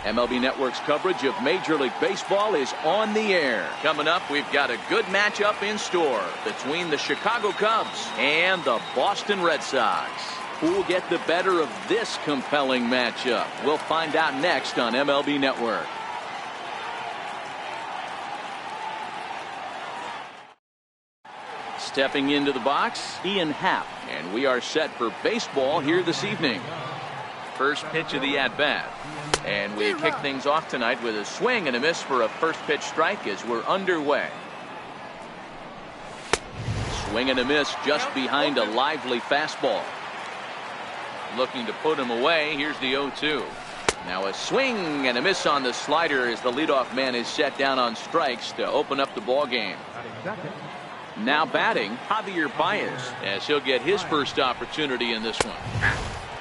MLB Network's coverage of Major League Baseball is on the air. Coming up, we've got a good matchup in store between the Chicago Cubs and the Boston Red Sox. Who will get the better of this compelling matchup? We'll find out next on MLB Network. Stepping into the box, Ian Happ, and we are set for baseball here this evening. First pitch of the at-bat. And we kick things off tonight with a swing and a miss for a first pitch strike as we're underway. Swing and a miss just behind a lively fastball. Looking to put him away. Here's the 0-2. Now a swing and a miss on the slider as the leadoff man is set down on strikes to open up the ball game. Now batting, Javier Baez, as he'll get his first opportunity in this one.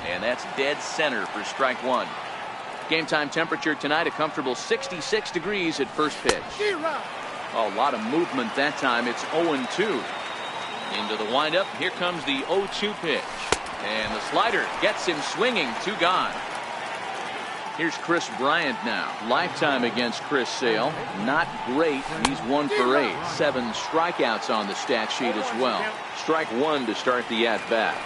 And that's dead center for strike one. Game time temperature tonight, a comfortable 66 degrees at first pitch. A lot of movement that time. It's 0-2. Into the windup. Here comes the 0-2 pitch. And the slider gets him swinging. 2 gone. Here's Chris Bryant now. Lifetime against Chris Sale. Not great. He's 1 for 8. 7 strikeouts on the stat sheet as well. Strike one to start the at-bat.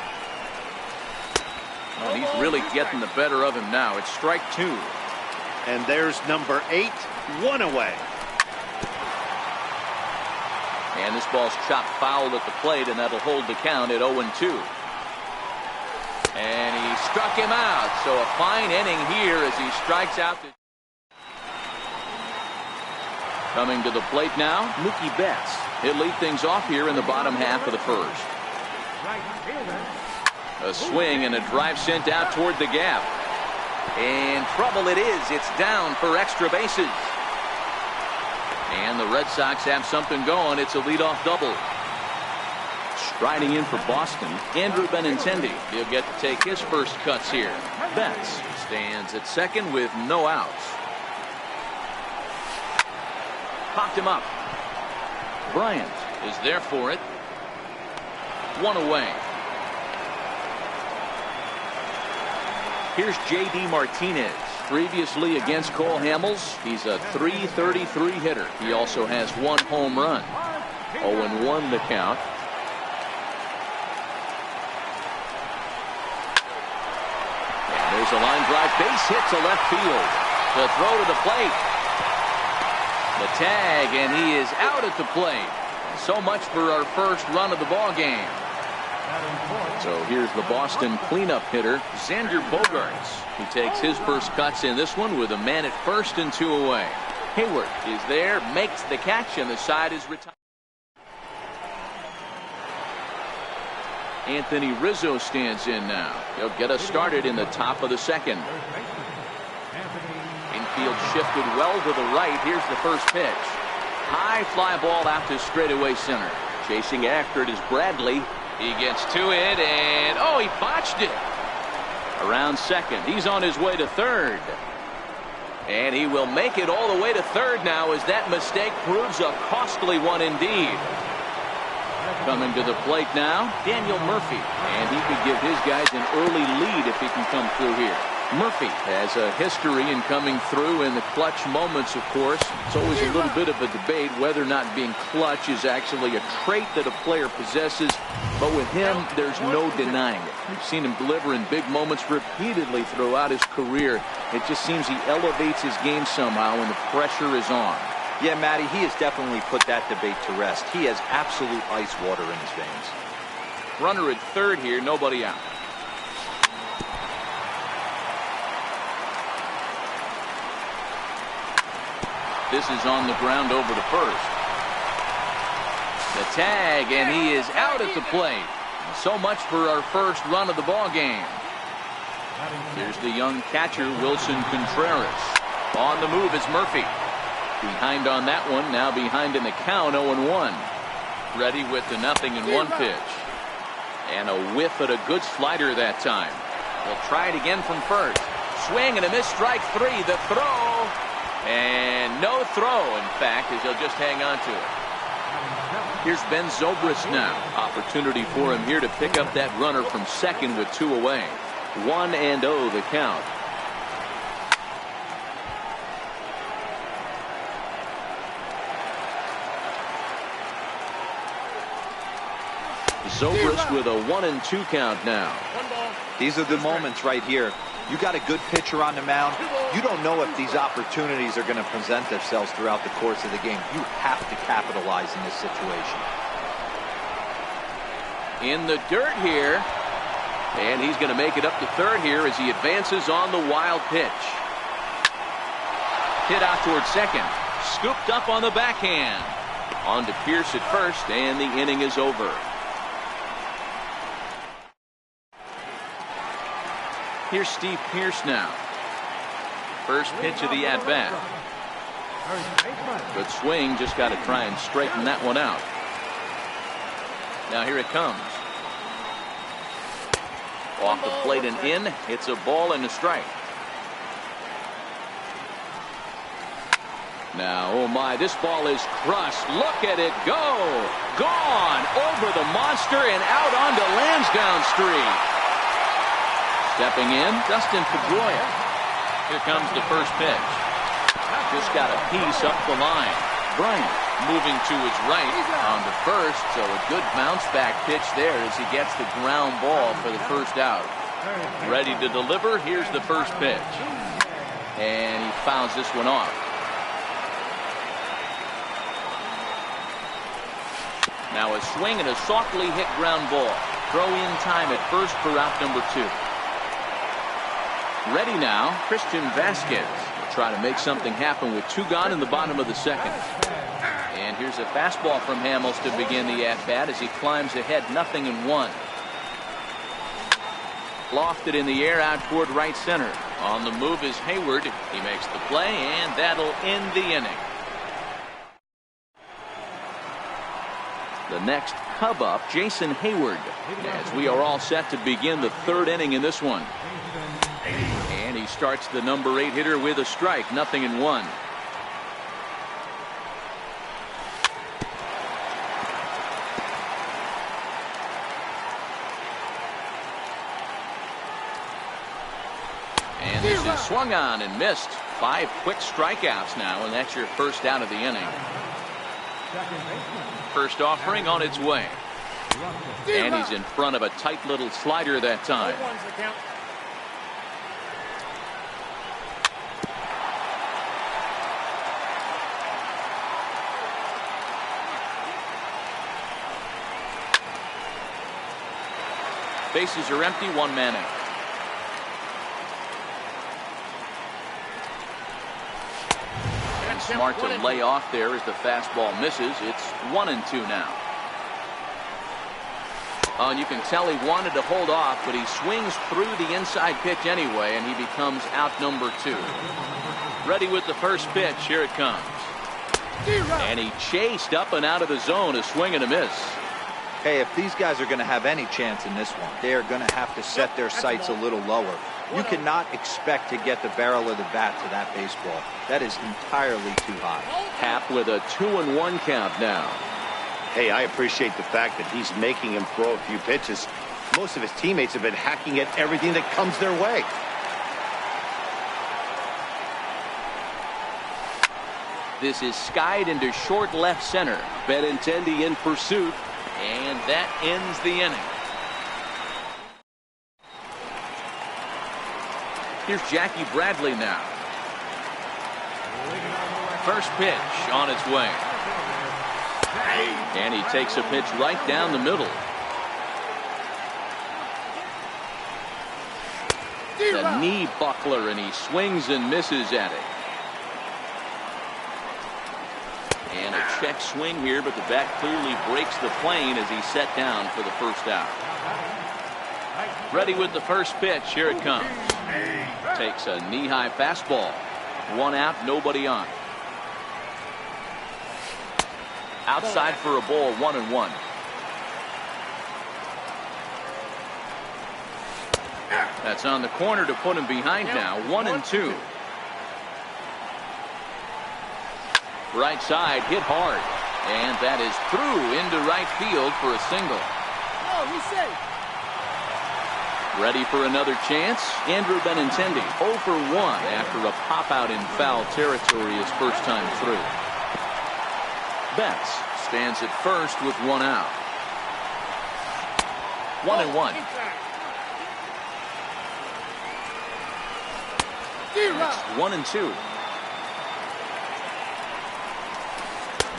Oh, he's really getting the better of him now. It's strike 2. And there's number 8. 1 away. And this ball's chopped foul at the plate, and that'll hold the count at 0-2. And he struck him out. So a fine inning here as he strikes out. Coming to the plate now, Mookie Betts. He'll lead things off here in the bottom half of the first. A swing and a drive sent out toward the gap. And trouble it is. It's down for extra bases. And the Red Sox have something going. It's a leadoff double. Striding in for Boston, Andrew Benintendi. He'll get to take his first cuts here. Betts stands at second with no outs. Popped him up. Bryant is there for it. 1 away. Here's J.D. Martinez. Previously against Cole Hamels, he's a .333 hitter. He also has 1 home run. 0-1 the count. And there's a line drive. Base hit to left field. The throw to the plate. The tag, and he is out at the plate. So much for our first run of the ball game. So here's the Boston cleanup hitter, Xander Bogaerts. He takes his first cuts in this one with a man at first and 2 away. Hayward is there, makes the catch, and the side is retired. Anthony Rizzo stands in now. He'll get us started in the top of the second. Infield shifted well to the right. Here's the first pitch. High fly ball out to straightaway center. Chasing after it is Bradley. He gets to it, and oh, he botched it. Around second. He's on his way to third. And he will make it all the way to third now as that mistake proves a costly one indeed. Coming to the plate now, Daniel Murphy. And he could give his guys an early lead if he can come through here. Murphy has a history in coming through in the clutch moments, of course. It's always a little bit of a debate whether or not being clutch is actually a trait that a player possesses. But with him, there's no denying it. We've seen him deliver in big moments repeatedly throughout his career. It just seems he elevates his game somehow when the pressure is on. Yeah, Matty, he has definitely put that debate to rest. He has absolute ice water in his veins. Runner at third here, nobody out. This is on the ground over to first. The tag, and he is out at the plate. So much for our first run of the ball game. Here's the young catcher, Wilson Contreras. On the move is Murphy. Behind on that one, now behind in the count, 0-1. Ready with the 0-1 pitch. And a whiff at a good slider that time. We'll try it again from first. Swing and a miss, strike 3. The throw. And no throw, in fact, as he'll just hang on to it. Here's Ben Zobrist now. Opportunity for him here to pick up that runner from second with 2 away. 1-0 the count. Zobrist with a 1-2 count now. These are the moments right here. You got a good pitcher on the mound. You don't know if these opportunities are going to present themselves throughout the course of the game. You have to capitalize in this situation. In the dirt here. And he's going to make it up to third here as he advances on the wild pitch. Hit out towards second. Scooped up on the backhand. On to Pierce at first, and the inning is over. Here's Steve Pierce now. First pitch of the at-bat. Good swing, just got to try and straighten that one out. Now here it comes. Off the plate and in. It's a ball and a strike. Now, oh my, this ball is crushed. Look at it go. Gone over the monster and out onto Lansdowne Street. Stepping in, Dustin Pedroia. Here comes the first pitch. Just got a piece up the line. Bryant moving to his right on the first, so a good bounce back pitch there as he gets the ground ball for the first out. Ready to deliver. Here's the first pitch. And he fouls this one off. Now a swing and a softly hit ground ball. Throw in time at first for out number 2. Ready now, Christian Vasquez will try to make something happen with 2 gone in the bottom of the second. And here's a fastball from Hamels to begin the at-bat as he climbs ahead 0-1. Lofted in the air out toward right center. On the move is Hayward. He makes the play, and that'll end the inning. The next Cub up, Jason Hayward, as we are all set to begin the 3rd inning in this one. And he starts the number 8 hitter with a strike, 0-1. And this is swung on and missed. 5 quick strikeouts now, and that's your first out of the inning. First offering on its way. And he's in front of a tight little slider that time. Bases are empty, 1 man out. Smart to lay off there as the fastball misses. It's 1-2 now. Oh, and you can tell he wanted to hold off, but he swings through the inside pitch anyway, and he becomes out number 2. Ready with the first pitch. Here it comes. And he chased up and out of the zone, a swing and a miss. Hey, if these guys are going to have any chance in this one, they are going to have to set their sights a little lower. You cannot expect to get the barrel of the bat to that baseball. That is entirely too high. Happ with a 2-1 count now. Hey, I appreciate the fact that he's making him throw a few pitches. Most of his teammates have been hacking at everything that comes their way. This is skied into short left center. Benintendi in pursuit, and that ends the inning. Here's Jackie Bradley now. First pitch on its way. And he takes a pitch right down the middle. The knee buckler, and he swings and misses at it. And a check swing here, but the bat clearly breaks the plane as he's set down for the first out. Ready with the first pitch. Here it comes. Takes a knee-high fastball. 1 out, nobody on. Outside for a ball, 1-1. That's on the corner to put him behind now, 1-2. Right side, hit hard. And that is through into right field for a single. Oh, he's safe. Ready for another chance? Andrew Benintendi 0 for 1 after a pop-out in foul territory his first time through. Betts stands at first with 1 out. 1-1. Next, 1-2.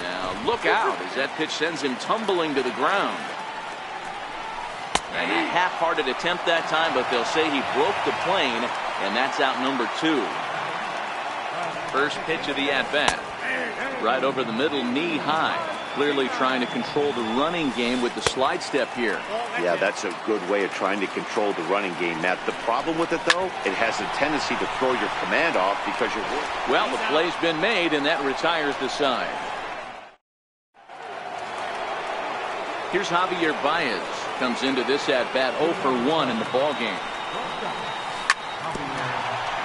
Now look out as that pitch sends him tumbling to the ground. And a half-hearted attempt that time, but they'll say he broke the plane, and that's out number 2. First pitch of the at-bat. Right over the middle, knee high. Clearly trying to control the running game with the slide step here. Yeah, that's a good way of trying to control the running game, Matt. The problem with it, though, it has a tendency to throw your command off because you're working. Well, the play's been made, and that retires the side. Here's Javier Baez. Comes into this at-bat 0 for 1 in the ballgame.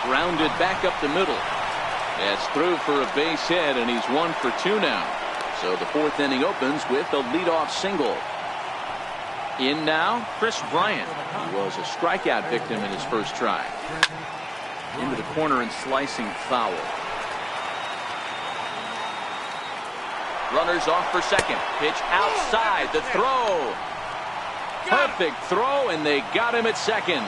Grounded back up the middle. That's through for a base hit, and he's 1 for 2 now. So the 4th inning opens with a leadoff single. In now, Chris Bryant. He was a strikeout victim in his first try. Into the corner and slicing foul. Runners off for second. Pitch outside. The throw. Perfect throw, and they got him at second.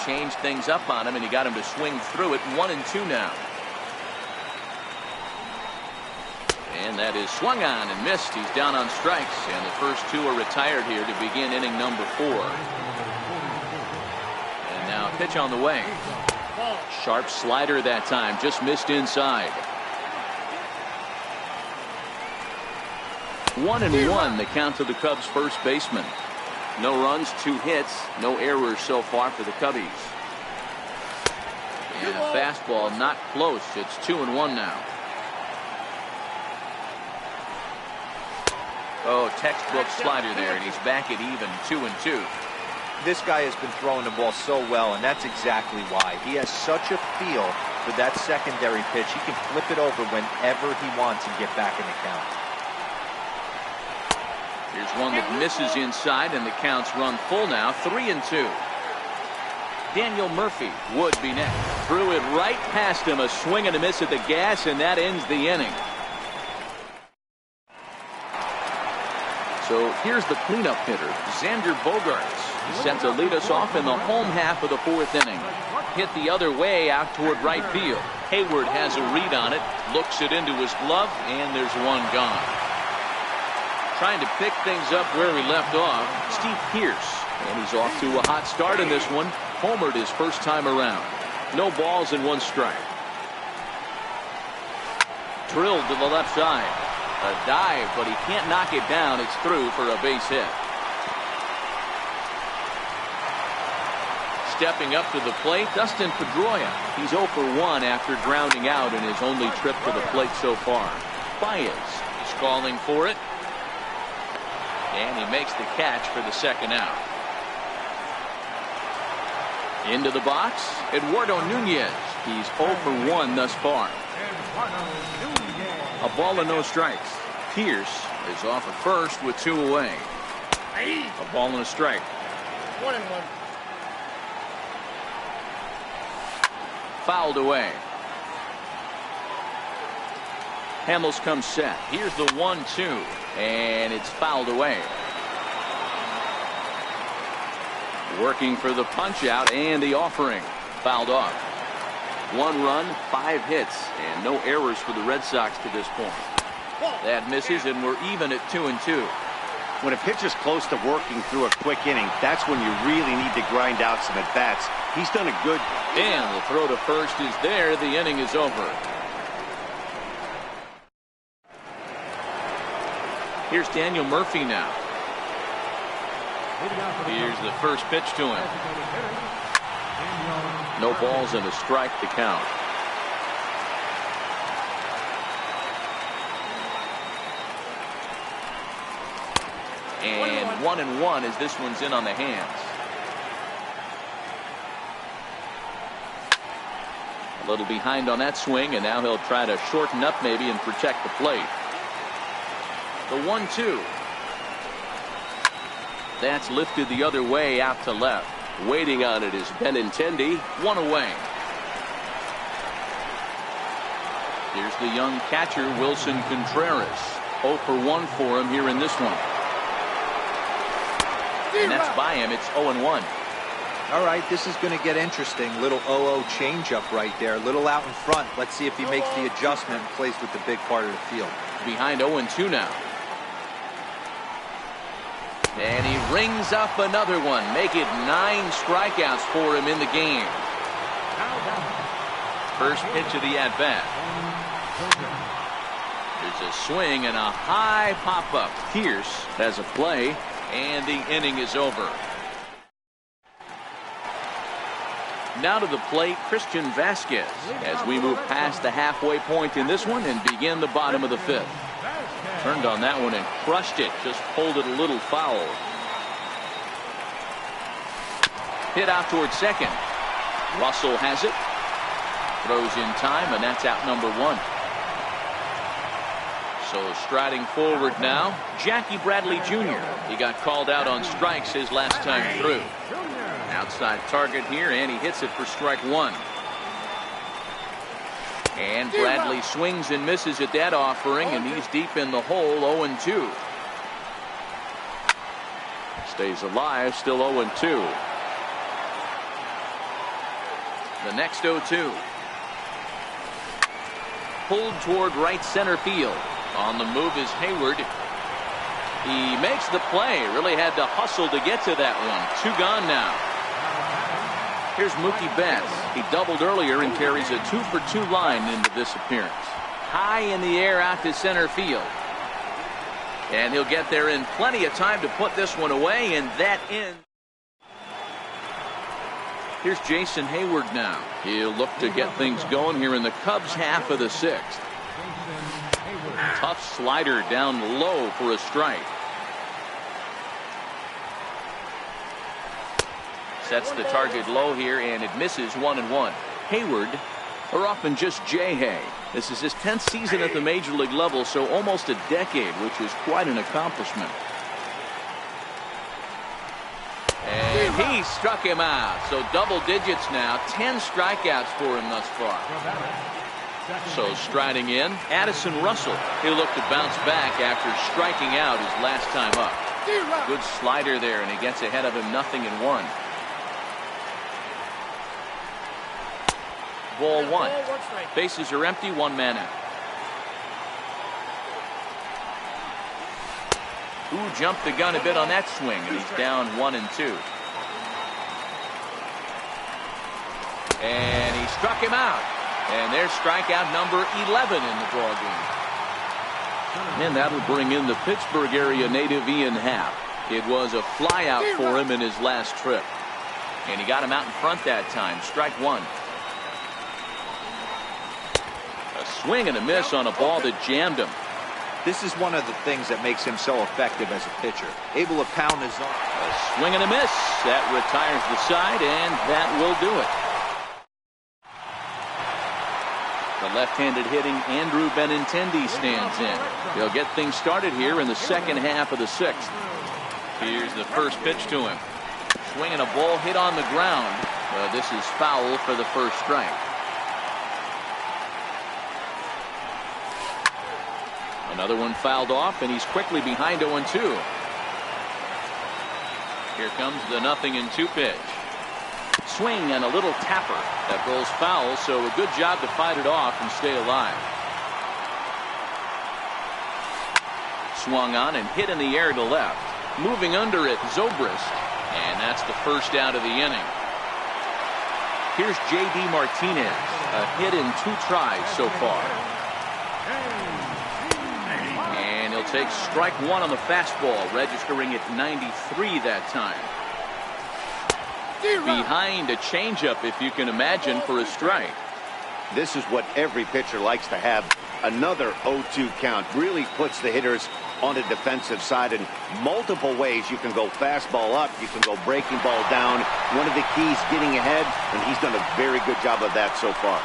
Changed things up on him, and he got him to swing through it. 1-2 now. And that is swung on and missed. He's down on strikes, and the first 2 are retired here to begin inning number 4. And now a pitch on the way. Sharp slider that time, just missed inside. 1-1 the count to the Cubs first baseman. No runs, 2 hits, no errors so far for the Cubbies. And a fastball not close. It's 2-1 now. Oh, textbook slider there, and he's back at even 2-2. This guy has been throwing the ball so well, and that's exactly why. He has such a feel for that secondary pitch. He can flip it over whenever he wants and get back in the count. Here's one that misses inside, and the count's run full now. 3-2. Daniel Murphy would be next. Threw it right past him. A swing and a miss at the gas, and that ends the inning. So here's the cleanup hitter, Xander Bogaerts. He's set to lead us off in the home half of the 4th inning. Hit the other way out toward right field. Hayward has a read on it, looks it into his glove, and there's one gone. Trying to pick things up where we left off, Steve Pearce. And he's off to a hot start in this one. Homered his first time around. No balls and 1 strike. Drilled to the left side. A dive, but he can't knock it down. It's through for a base hit. Stepping up to the plate, Dustin Pedroia. He's 0 for 1 after grounding out in his only trip to the plate so far. Baez is calling for it. And he makes the catch for the second out. Into the box, Eduardo Nunez. He's 0 for 1 thus far. A ball and no strikes. Pierce is off at first with 2 away. A ball and a strike. 1-1. Fouled away. Hamels comes set. Here's the 1-2, and it's fouled away. Working for the punch out and the offering. Fouled off. 1 run, 5 hits, and no errors for the Red Sox to this point. That misses, and we're even at 2-2. When a pitcher's close to working through a quick inning, that's when you really need to grind out some at-bats. He's done a good... And the throw to first is there. The inning is over. Here's Daniel Murphy now. Here's the first pitch to him. No balls and a strike to count. And 1-1 as this one's in on the hands. A little behind on that swing, and now he'll try to shorten up maybe and protect the plate. The 1-2. That's lifted the other way out to left. Waiting on it is Benintendi. 1 away. Here's the young catcher, Wilson Contreras. 0 for 1 for him here in this one. And that's by him. It's 0-1. All right, this is going to get interesting. Little 0-0 changeup right there. Little out in front. Let's see if he makes the adjustment and plays with the big part of the field. Behind 0-2 now. And he rings up another one. Make it 9 strikeouts for him in the game. First pitch of the at-bat. There's a swing and a high pop-up. Pierce has a play, and the inning is over. Now to the plate, Christian Vasquez, as we move past the halfway point in this one and begin the bottom of the 5th. Turned on that one and crushed it. Just pulled it a little foul. Hit out towards second. Russell has it. Throws in time, and that's out number 1. So striding forward now, Jackie Bradley Jr. He got called out on strikes his last time through. Outside target here, and he hits it for strike 1. And Bradley swings and misses at that offering, and he's deep in the hole, 0-2. Stays alive, still 0-2. The next 0-2. Pulled toward right center field. On the move is Hayward. He makes the play. Really had to hustle to get to that one. 2 gone now. Here's Mookie Betts. He doubled earlier and carries a 2-for-2 line into this appearance. High in the air out to center field. And he'll get there in plenty of time to put this one away, and that ends. Here's Jason Hayward now. He'll look to get things going here in the Cubs' half of the 6th. Tough slider down low for a strike. Sets the target low here, and it misses 1-1. Hayward, or often just J-Hay. This is his 10th season at the major league level, so almost a decade, which is quite an accomplishment. And he struck him out. So double digits now. 10 strikeouts for him thus far. So striding in, Addison Russell. He'll look to bounce back after striking out his last time up. Good slider there, and he gets ahead of him 0-1. Ball 1. Bases are empty, 1 man out. Who jumped the gun a bit on that swing, and he's down 1-2. And he struck him out. And there's strikeout number 11 in the ball game. And that'll bring in the Pittsburgh area native Ian Happ. It was a flyout for him in his last trip. And he got him out in front that time. Strike 1. A swing and a miss on a ball that jammed him. This is one of the things that makes him so effective as a pitcher. Able to pound his own. A swing and a miss. That retires the side, and that will do it. The left-handed hitting Andrew Benintendi stands in. They'll get things started here in the second half of the 6th. Here's the first pitch to him. Swinging a ball hit on the ground. This is foul for the first strike. Another one fouled off, and he's quickly behind 0-2. Here comes the 0-2 pitch. Swing and a little tapper that rolls foul, so a good job to fight it off and stay alive. Swung on and hit in the air to left. Moving under it, Zobrist, and that's the first out of the inning. Here's J.D. Martinez, a hit in 2 tries so far. And he'll take strike 1 on the fastball, registering at 93 that time. Behind a changeup, if you can imagine, for a strike. This is what every pitcher likes to have. Another 0-2 count really puts the hitters on the defensive side in multiple ways. You can go fastball up, you can go breaking ball down. One of the keys, getting ahead, and he's done a very good job of that so far.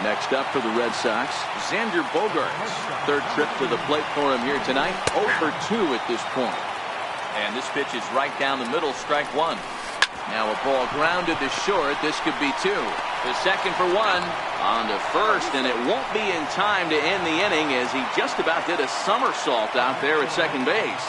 Next up for the Red Sox, Xander Bogaerts. 3rd trip to the plate for him here tonight. 0 for 2 at this point. And this pitch is right down the middle, strike 1. Now a ball grounded to short. This could be two. The second for one. On to first, and it won't be in time to end the inning as he just about did a somersault out there at second base.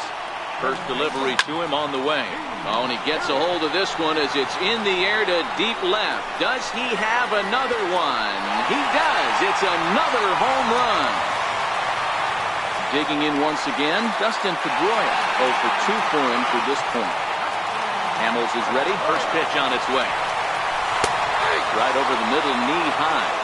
First delivery to him on the way. Oh, and he gets a hold of this one as it's in the air to deep left. Does he have another one? He does. It's another home run. Digging in once again, Dustin Pedroia. 0 for 2 for him for this point. Hamels is ready. First pitch on its way. Right over the middle, knee high.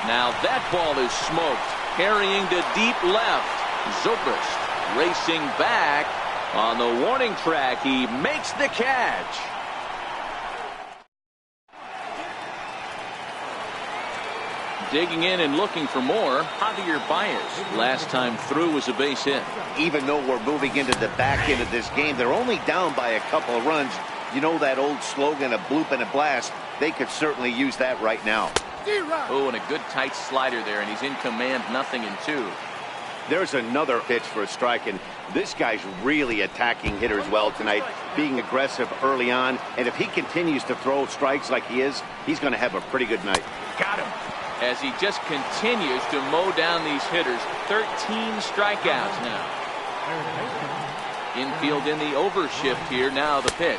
Now that ball is smoked. Carrying to deep left. Zobrist racing back on the warning track. He makes the catch. Digging in and looking for more. Javier Baez. Last time through was a base hit. Even though we're moving into the back end of this game, they're only down by a couple of runs. You know that old slogan, a bloop and a blast? They could certainly use that right now. Oh, and a good tight slider there, and he's in command, 0-2. There's another pitch for a strike, and this guy's really attacking hitters well tonight, being aggressive early on, and if he continues to throw strikes like he is, he's going to have a pretty good night. Got him. As he just continues to mow down these hitters. 13 strikeouts now. Infield in the overshift here. Now the pitch.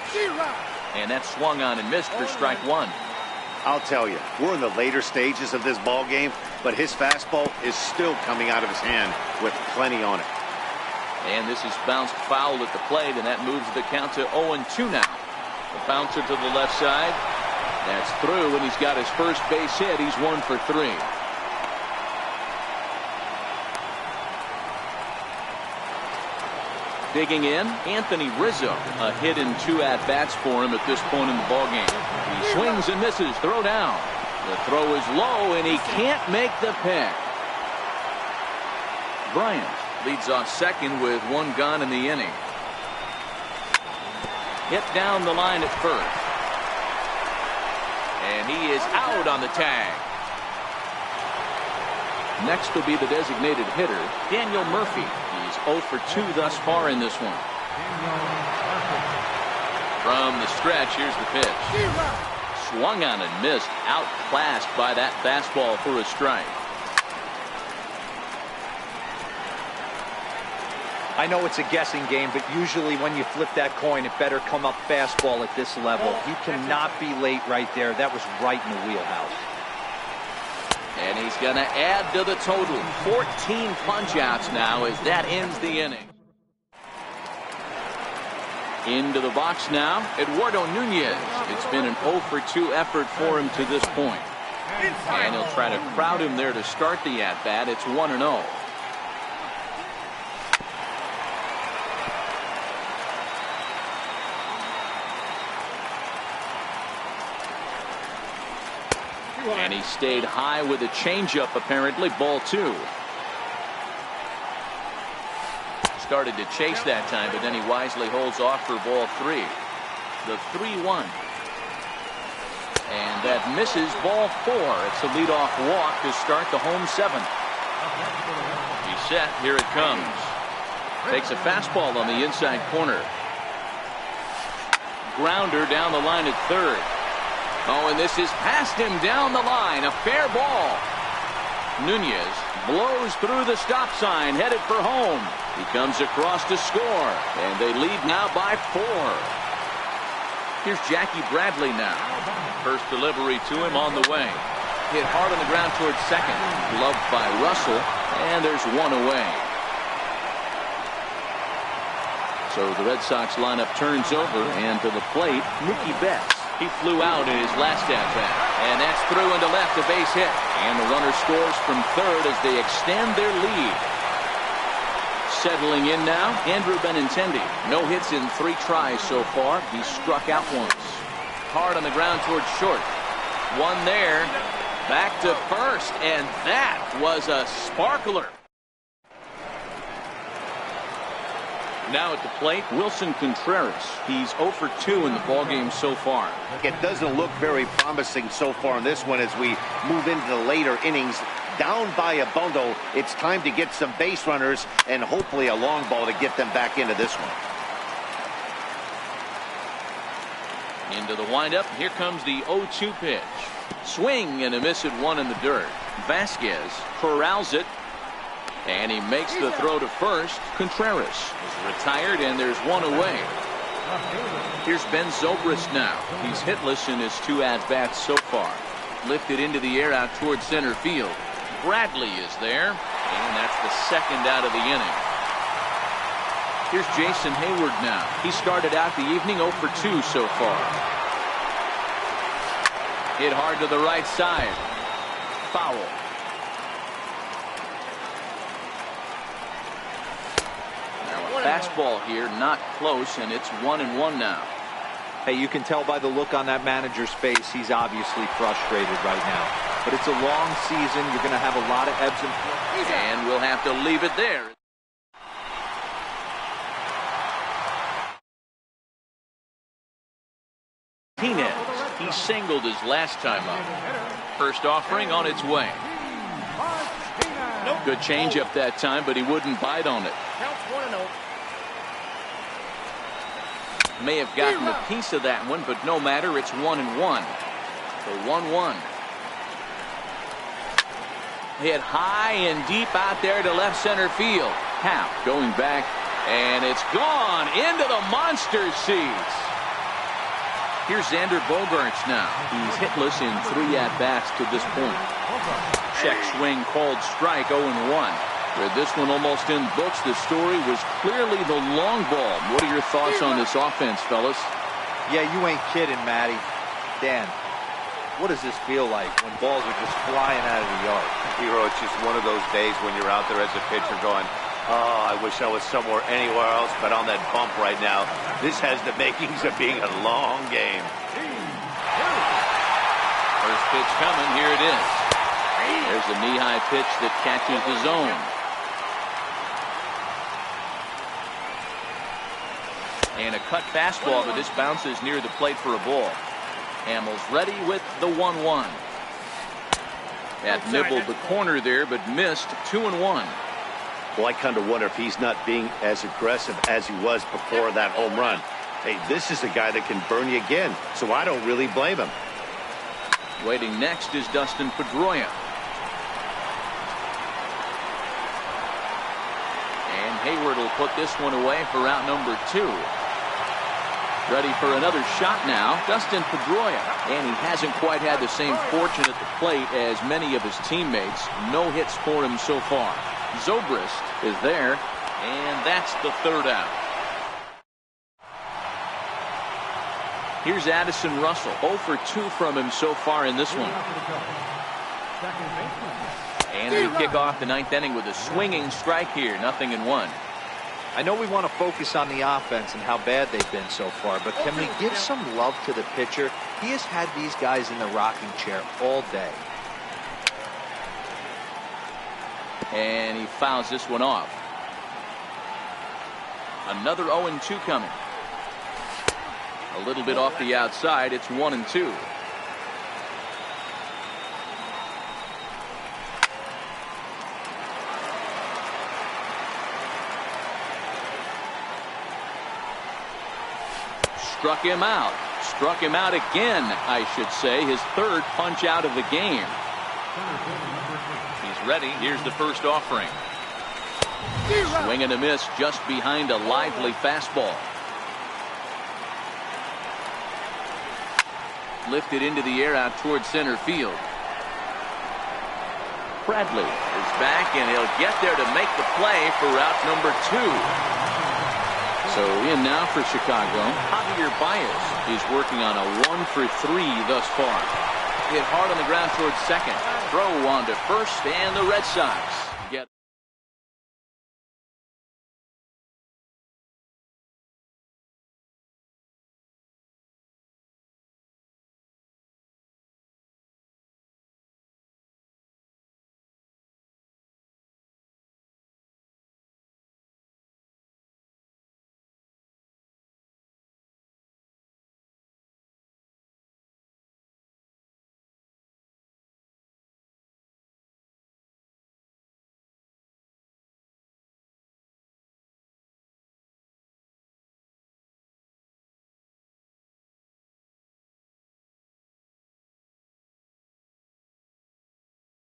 And that swung on and missed for strike one. I'll tell you, we're in the later stages of this ball game, but his fastball is still coming out of his hand with plenty on it. And this is bounced foul at the plate, and that moves the count to 0-2 now. The bouncer to the left side. That's through, and he's got his first base hit. He's 1 for 3. Digging in, Anthony Rizzo. A hit and 2 at-bats for him at this point in the ballgame. He swings and misses. Throw down. The throw is low, and he can't make the pick. Bryant leads off second with 1 gone in the inning. Hit down the line at first. And he is out on the tag. Next will be the designated hitter, Daniel Murphy. He's 0 for 2 thus far in this one. From the stretch, here's the pitch. Swung on and missed, outclassed by that fastball for a strike. I know it's a guessing game, but usually when you flip that coin, it better come up fastball at this level. He cannot be late right there. That was right in the wheelhouse. And he's going to add to the total. 14 punch-outs now as that ends the inning. Into the box now, Eduardo Nunez. It's been an 0 for 2 effort for him to this point. And he'll try to crowd him there to start the at-bat. It's 1-0. And he stayed high with a changeup, apparently. Ball 2. Started to chase that time, but then he wisely holds off for ball 3. The 3-1. And that misses ball 4. It's a leadoff walk to start the home 7th. He's set. Here it comes. Takes a fastball on the inside corner. Grounder down the line at third. Oh, and this is past him down the line. A fair ball. Nunez blows through the stop sign, headed for home. He comes across to score, and they lead now by 4. Here's Jackie Bradley now. First delivery to him on the way. Hit hard on the ground towards second. Gloved by Russell, and there's 1 away. So the Red Sox lineup turns over, and to the plate, Mookie Betts. He flew out in his last at-bat. And that's through into left, a base hit. And the runner scores from third as they extend their lead. Settling in now, Andrew Benintendi. No hits in 3 tries so far. He struck out once. Hard on the ground towards short. 1 there. Back to first. And that was a sparkler. Now at the plate, Wilson Contreras. He's 0 for 2 in the ballgame so far. It doesn't look very promising so far in this one as we move into the later innings. down by a bundle. It's time to get some base runners and hopefully a long ball to get them back into this one. Into the windup. Here comes the 0-2 pitch. Swing and a miss at one in the dirt. Vasquez corrals it. And he makes the throw to first. Contreras is retired, and there's one away. Here's Ben Zobrist now. He's hitless in his 2 at-bats so far. Lifted into the air out towards center field. Bradley is there, and that's the second out of the inning. Here's Jason Hayward now. He started out the evening 0 for 2 so far. Hit hard to the right side. Foul. Now a fastball here, not close, and it's 1-1 now. Hey, you can tell by the look on that manager's face, he's obviously frustrated right now. But it's a long season. You're going to have a lot of ebbs and flows. And we'll have to leave it there. He singled his last time up. First offering on its way. Good changeup that time, but he wouldn't bite on it. May have gotten a piece of that one, but no matter. It's 1-1. So 1-1. Hit high and deep out there to left center field. Half going back, and it's gone into the monster seats. Here's Xander Bogaerts now. He's hitless in 3 at-bats to this point. Check swing called strike, 0-1. With this one almost in books, the story was clearly the long ball. What are your thoughts on this offense, fellas? Yeah, you ain't kidding, Matty. Dan, what does this feel like when balls are just flying out of the yard? Hero, it's just one of those days when you're out there as a pitcher going, oh, I wish I was somewhere anywhere else but on that bump right now. This has the makings of being a long game. First pitch coming. Here it is. There's a knee-high pitch that catches the zone. And a cut fastball, but this bounces near the plate for a ball. Hamels ready with the 1-1. That nibbled the corner there, but missed. 2-1. Well, I kind of wonder if he's not being as aggressive as he was before that home run. Hey, this is a guy that can burn you again, so I don't really blame him. Waiting next is Dustin Pedroia. And Hayward will put this one away for out number 2. Ready for another shot now, Dustin Pedroia. And he hasn't quite had the same fortune at the plate as many of his teammates. No hits for him so far. Zobrist is there, and that's the 3rd out. Here's Addison Russell. 0 for 2 from him so far in this one. And they kick off the 9th inning with a swinging strike here. 0-1. I know we want to focus on the offense and how bad they've been so far, but can we give some love to the pitcher? He has had these guys in the rocking chair all day. And he fouls this one off. Another 0-2 coming. A little bit off the outside. It's 1-2. Struck him out. Struck him out again, I should say. His 3rd punch out of the game. He's ready. Here's the first offering. Swing and a miss just behind a lively fastball. Lifted into the air out towards center field. Bradley is back, and he'll get there to make the play for out number 2. So in now for Chicago, Javier Baez is working on a 1 for 3 thus far. Hit hard on the ground towards second. Throw on to first, and the Red Sox get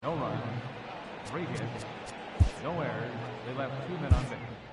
No runs, 3 hits, no errors. They left 2 men on base.